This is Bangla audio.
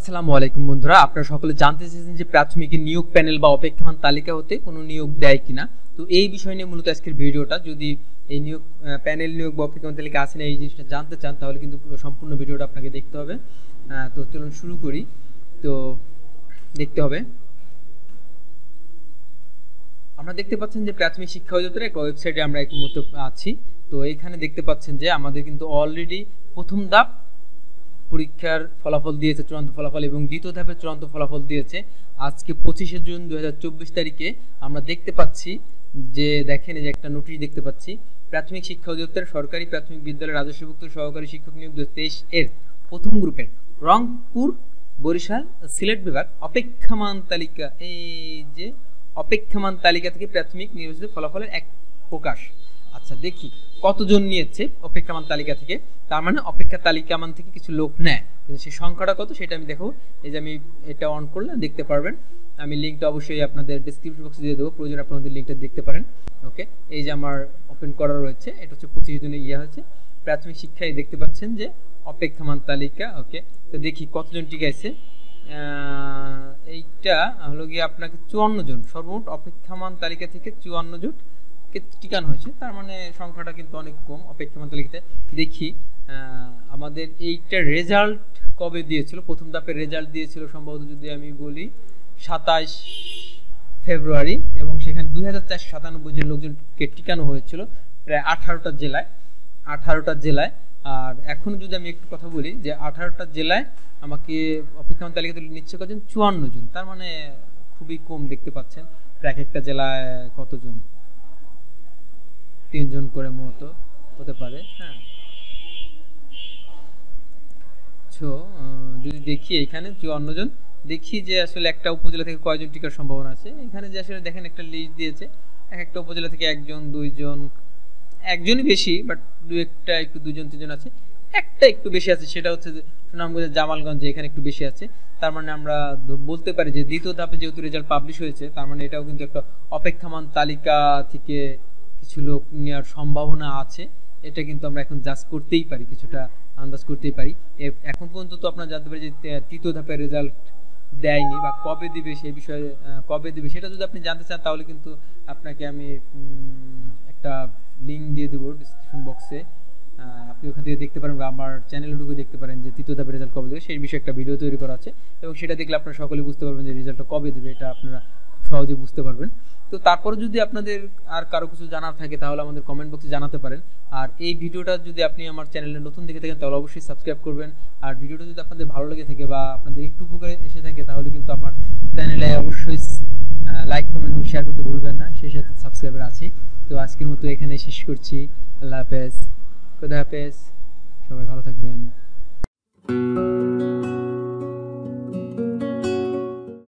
আসসালামু আলাইকুম বন্ধুরা, আপনারা সকলে জানতে চেয়েছেন যে প্রাথমিকের নিয়োগ প্যানেল বা অপেক্ষমান তালিকা হতে কোনো নিয়োগ দেয় কিনা। তো এই বিষয় নিয়ে মূলত আজকের ভিডিওটা। যদি এই নিয়োগ প্যানেল নিয়োগ বা অপেক্ষমান তালিকা আছে না এই জিনিসটা জানতে চান তাহলে কিন্তু সম্পূর্ণ ভিডিওটা আপনাকে দেখতে হবে। তো চলুন শুরু করি। তো দেখতে হবে, আমরা দেখতে পাচ্ছেন যে প্রাথমিক শিক্ষা অধিদপ্তরের একটা ওয়েবসাইটে আমরা এই মুহূর্তে আছি। তো এখানে দেখতে পাচ্ছেন যে আমাদের কিন্তু অলরেডি প্রথম ধাপ পরীক্ষার ফলাফল দিয়েছে, চূড়ান্ত ফলাফল, এবং দ্বিতীয় ধাপের চূড়ান্ত ফলাফল দিয়েছে আজকে 25শে জুন 2024 তারিখে। আমরা দেখতে পাচ্ছি যে দেখেন এই যে একটা নোটিশ দেখতে পাচ্ছি, প্রাথমিক শিক্ষা অধিদপ্তরের সরকারি প্রাথমিক বিদ্যালয়ের রাজস্বভুক্ত সহকারী শিক্ষক নিয়োগ 2023 এর প্রথম গ্রুপের রংপুর, বরিশাল, সিলেট বিভাগ অপেক্ষমান তালিকা, এই যে অপেক্ষমান তালিকা থেকে প্রাথমিক নির্বাচিত ফলাফলের এক প্রকাশ। আচ্ছা, দেখি কতজন নিয়েছে অপেক্ষমান তালিকা থেকে। তার মানে অপেক্ষা তালিকামান থেকে কিছু লোক নেয়, কিন্তু সেই সংখ্যাটা কত সেটা আমি দেখো। এই যে আমি এটা অন করলে দেখতে পারবেন। আমি লিঙ্কটা অবশ্যই আপনাদের ডেসক্রিপশন বক্সে দিয়ে দেবো, প্রয়োজন আপনাদের লিঙ্কটা দেখতে পারেন। ওকে, এই যে আমার ওপেন করা রয়েছে, এটা হচ্ছে 25 জনে হয়েছে প্রাথমিক শিক্ষায়। দেখতে পাচ্ছেন যে অপেক্ষমান তালিকা। ওকে, তো দেখি কতজন টিকাইছে। এইটা হলো গিয়ে আপনাকে 54 জন, সর্বমোট অপেক্ষমান তালিকা থেকে 54 জন টিকানো হয়েছে। তার মানে সংখ্যাটা কিন্তু অনেক কম অপেক্ষমান তালিকাতে। দেখি আমাদের এইটা রেজাল্ট কবে দিয়েছিল, প্রথম ধাপের রেজাল্ট দিয়েছিল সম্ভবত যদি আমি বলি 27 ফেব্রুয়ারি, এবং সেখানে 2497 জন লোকজনকে টিকানো হয়েছিল প্রায় 18টা জেলায়। আর এখন যদি আমি একটু কথা বলি যে 18টা জেলায় আমাকে অপেক্ষমান তালিকাতে নিচ্ছে কতজন, 54 জন। তার মানে খুবই কম দেখতে পাচ্ছেন। প্রায় একটা জেলায় কতজন, 3 জন করে মতো হতে পারে। হ্যাঁ, যদি দেখি এখানে 54 জন, দেখি যে আসলে একটা উপজেলা থেকে কয়জন টিকার সম্ভাবনা আছে। এখানে যে আসলে দেখেন একটা লিস্ট দিয়েছে, একটা উপজেলা থেকে 1 জন 2 জন, একজনই বেশি, বাট একটা একটু 2 জন 3 জন আছে। একটা একটু বেশি আছে, সেটা হচ্ছে সুনামগঞ্জের জামালগঞ্জে, এখানে একটু বেশি আছে। তার মানে আমরা বলতে পারি যে দ্বিতীয় ধাপে যেহেতু রেজাল্ট পাবলিশ হয়েছে, তার মানে এটাও কিন্তু একটা অপেক্ষমান তালিকা থেকে কিছু লোক নেওয়ার সম্ভাবনা আছে। এটা কিন্তু আমরা এখন জাজ করতেই পারি, কিছুটা আন্দাজ করতেই পারি। এখন পর্যন্ত তো আপনারা জানতে পারি যে তৃতীয় ধাপের রেজাল্ট দেয়নি, বা কবে দিবে সেই বিষয়ে, কবে দিবে সেটা যদি আপনি জানতে চান তাহলে কিন্তু আপনাকে আমি একটা লিঙ্ক দিয়ে দেবো ডিসক্রিপশন বক্সে। আপনি ওখান থেকে দেখতে পারেন, বা আমার চ্যানেলে ঢুকে দেখতে পারেন যে তৃতীয় ধাপের রেজাল্ট কবে দেবে সেই বিষয়ে একটা ভিডিও তৈরি করা আছে, এবং সেটা দেখলে আপনারা সকলে বুঝতে পারবেন যে রেজাল্টটা কবে দেবে। এটা আপনারা সহজে বুঝতে পারবেন। তো তারপরে যদি আপনাদের আর কারো কিছু জানার থাকে তাহলে আমাদের কমেন্ট বক্সে জানাতে পারেন। আর এই ভিডিওটা যদি আপনি আমার চ্যানেলে নতুন দেখে থাকেন তাহলে অবশ্যই সাবস্ক্রাইব করবেন। আর ভিডিওটা যদি আপনাদের ভালো লেগে থাকে বা আপনাদের একটু উপকারে এসে থাকে তাহলে কিন্তু আমার চ্যানেলে অবশ্যই লাইক, কমেন্ট এবং শেয়ার করতে ভুলবেন না। সেই সাথে সাবস্ক্রাইবার আছি। তো আজকের মতো এখানে শেষ করছি। আল্লাহ হাফেজ, খোদা হাফেজ, সবাই ভালো থাকবেন।